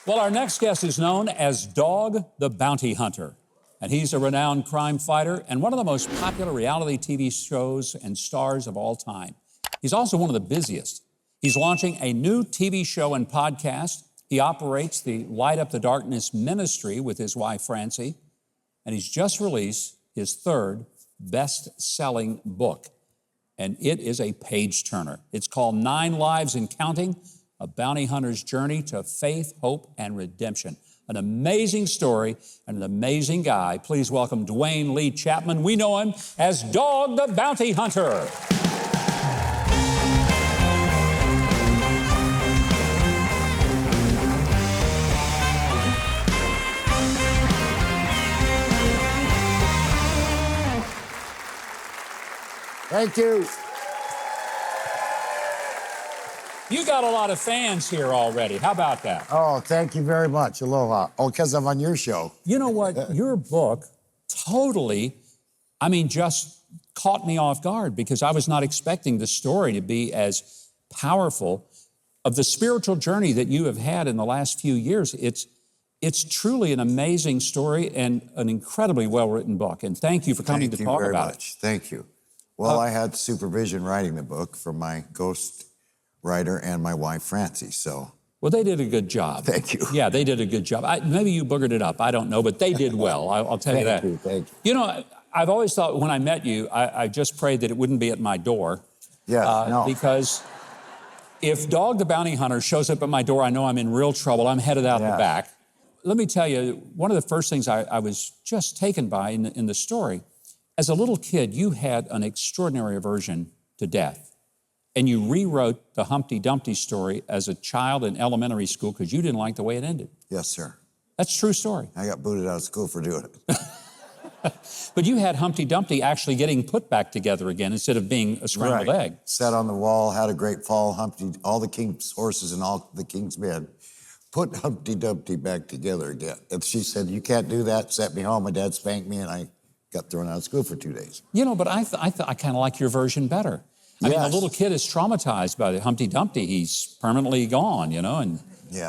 Well, our next guest is known as Dog the Bounty Hunter, and he's a renowned crime fighter and one of the most popular reality TV shows and stars of all time. He's also one of the busiest. He's launching a new TV show and podcast. He operates the Light Up the Darkness ministry with his wife, Francie, and he's just released his third best-selling book, and it is a page-turner. It's called 9 Lives and Counting, A Bounty Hunter's Journey to Faith, Hope, and Redemption. An amazing story and an amazing guy. Please welcome Duane Lee Chapman. We know him as Dog the Bounty Hunter. Thank you. You got a lot of fans here already. How about that? Oh, thank you very much. Aloha. Oh, because I'm on your show. You know what? Your book totally, just caught me off guard because I was not expecting the story to be as powerful of the spiritual journey that you have had in the last few years. It's truly an amazing story and an incredibly well-written book. And thank you for coming to talk about it. Thank you. Well, I had supervision writing the book from my ghost writer and my wife, Francie, so. Well, they did a good job. Thank you. Yeah, they did a good job. Maybe you boogered it up, I don't know, but they did well, I'll tell you that. Thank you. You know, I've always thought when I met you, I just prayed that it wouldn't be at my door. Yeah, no. Because if Dog the Bounty Hunter shows up at my door, I know I'm in real trouble. I'm headed out the back. Let me tell you, one of the first things I was just taken by in the story, as a little kid, you had an extraordinary aversion to death. And you rewrote the Humpty Dumpty story as a child in elementary school because you didn't like the way it ended. Yes, sir. That's a true story. I got booted out of school for doing it. But you had Humpty Dumpty actually getting put back together again instead of being a scrambled egg. Sat on the wall, had a great fall. Humpty, all the king's horses and all the king's men, put Humpty Dumpty back together again. And she said, you can't do that, sent me home. My dad spanked me and I got thrown out of school for 2 days. You know, but I kind of like your version better. I mean, the little kid is traumatized by the Humpty Dumpty. He's permanently gone, you know, and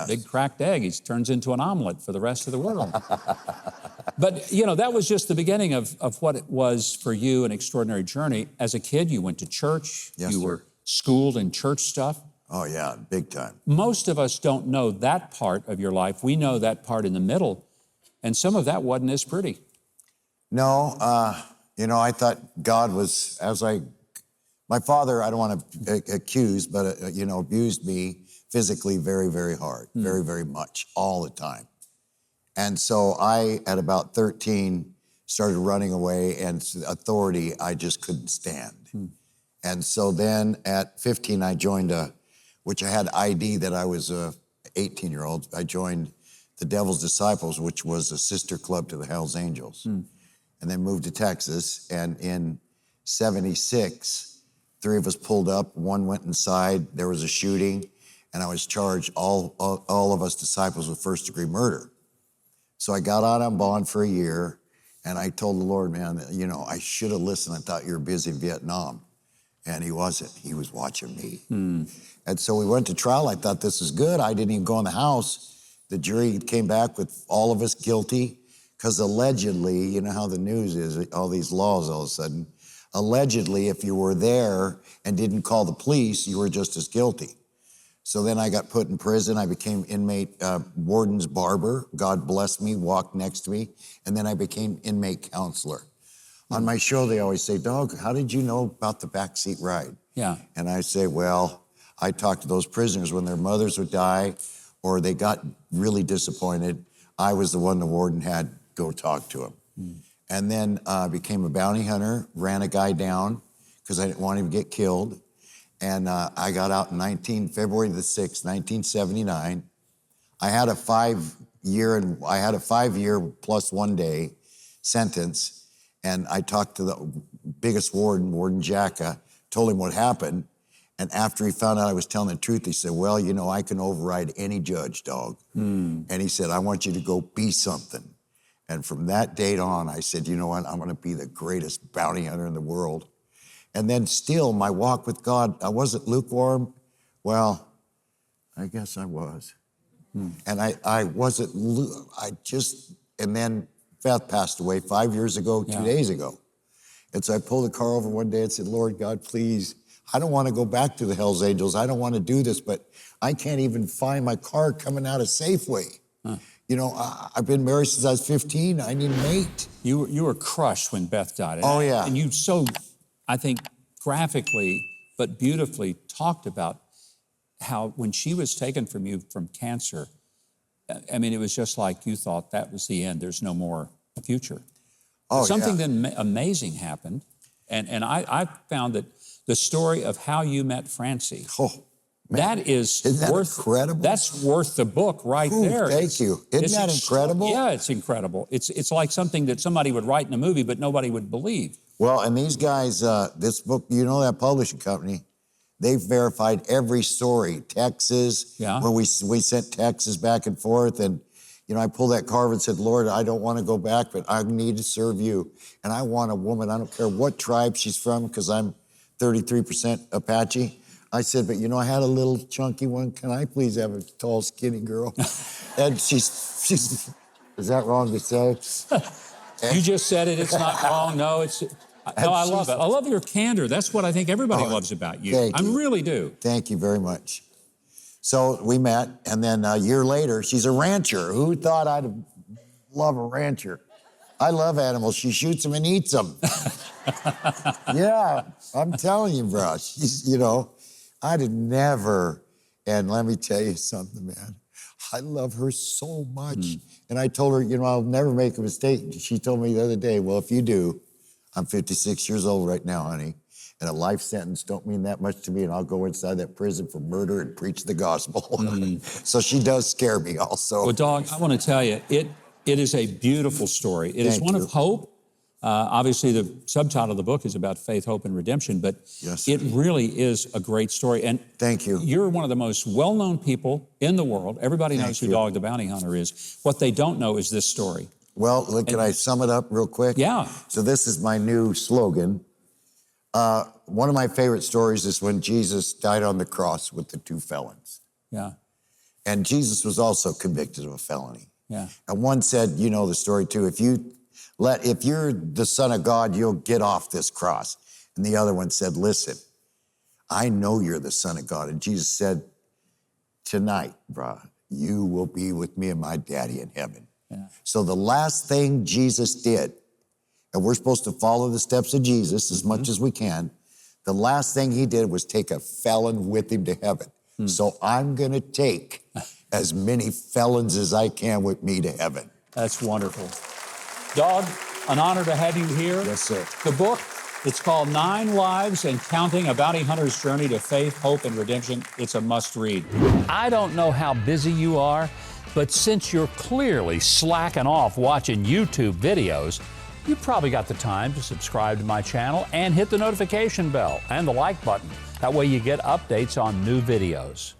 big cracked egg. He turns into an omelet for the rest of the world. But, you know, that was just the beginning of what it was for you, an extraordinary journey. As a kid, you went to church. Yes, you were schooled in church stuff. Oh, yeah, big time. Most of us don't know that part of your life. We know that part in the middle, and some of that wasn't as pretty. No, you know, I thought God was, my father, I don't want to accuse, but, abused me physically very, very hard, very, very much, all the time. And so I, at about 13, started running away, and authority I just couldn't stand. And so then at 15, I joined which I had ID that I was a 18-year-old. I joined the Devil's Disciples, which was a sister club to the Hells Angels. And then moved to Texas, and in 76, 3 of us pulled up, 1 went inside, there was a shooting, and I was charged, all of us disciples, with first-degree murder. So I got out on bond for a year, and I told the Lord, man, you know, I should have listened. I thought you were busy in Vietnam. And he wasn't. He was watching me. And so we went to trial. I thought this was good. I didn't even go in the house. The jury came back with all of us guilty, because allegedly, you know how the news is, all these laws all of a sudden, allegedly, if you were there and didn't call the police, you were just as guilty. So then I got put in prison. I became inmate warden's barber. God blessed me, walked next to me. And then I became inmate counselor. On my show, they always say, Dog, how did you know about the backseat ride? Yeah. And I say, well, I talked to those prisoners when their mothers would die or they got really disappointed. I was the one the warden had go talk to him. And then became a bounty hunter, ran a guy down because I didn't want him to get killed. And I got out in February the 6th, 1979. I had a 5-year plus 1 day sentence. And I talked to the biggest warden, Warden Jacka, told him what happened. And after he found out I was telling the truth, he said, well, you know, I can override any judge, Dog. And he said, I want you to go be something. And from that date on, I said, you know what, I'm gonna be the greatest bounty hunter in the world. And then still, my walk with God, I wasn't lukewarm. Well, I guess I was. And I wasn't, and then Beth passed away 5 years ago, 2 days ago. And so I pulled the car over one day and said, Lord God, please, I don't want to go back to the Hells Angels. I don't want to do this, but I can't even find my car coming out of Safeway. You know, I've been married since I was 15. I need a mate. You were crushed when Beth died. Oh, yeah. And you so, I think, graphically but beautifully talked about how when she was taken from you from cancer, I mean, it was just like you thought that was the end. There's no more future. Oh, Something then amazing happened. And I found that the story of how you met Francie, man, that is isn't that worth, incredible? That's worth the book right there. Thank you. Isn't that incredible? Yeah, it's incredible. It's like something that somebody would write in a movie, but nobody would believe. Well, and these guys, this book, you know that publishing company, they've verified every story. Texas, when we sent Texas back and forth, and you know, I pulled that card and said, Lord, I don't want to go back, but I need to serve you. And I want a woman, I don't care what tribe she's from, because I'm 33% Apache. I said, but you know, I had a little chunky one. Can I please have a tall, skinny girl? And she's, is that wrong to say? You just said it, it's not wrong. No, I love it. I love your candor. That's what I think everybody loves about you. Thank you. I really do. Thank you very much. So we met, and then a year later, she's a rancher. Who thought I'd love a rancher? I love animals. She shoots them and eats them. Yeah, I'm telling you, bro. She's, you know, I'd have never, and let me tell you something, man. I love her so much. And I told her, you know, I'll never make a mistake. She told me the other day, well, if you do, I'm 56 years old right now, honey, and a life sentence don't mean that much to me, and I'll go inside that prison for murder and preach the gospel. So she does scare me also. Well, Dog, I want to tell you, it is a beautiful story. It is one of hope. Obviously, the subtitle of the book is about faith, hope, and redemption, but it really is a great story. And thank you. You're one of the most well-known people in the world. Everybody knows who Dog the Bounty Hunter is. What they don't know is this story. Well, look, can I sum it up real quick? Yeah. So this is my new slogan. One of my favorite stories is when Jesus died on the cross with the two felons. Yeah. And Jesus was also convicted of a felony. Yeah. And one said, you know the story too, if you're the Son of God, you'll get off this cross. And the other one said, listen, I know you're the Son of God. And Jesus said, tonight, brah, you will be with me and my daddy in heaven. Yeah. So the last thing Jesus did, and we're supposed to follow the steps of Jesus as much as we can, the last thing he did was take a felon with him to heaven. So I'm going to take as many felons as I can with me to heaven. That's wonderful. Dog, an honor to have you here. Yes, sir. The book, it's called 9 Lives and Counting, A Bounty Hunter's Journey to Faith, Hope, and Redemption. It's a must-read. I don't know how busy you are, but since you're clearly slacking off watching YouTube videos, you probably got the time to subscribe to my channel and hit the notification bell and the like button. That way you get updates on new videos.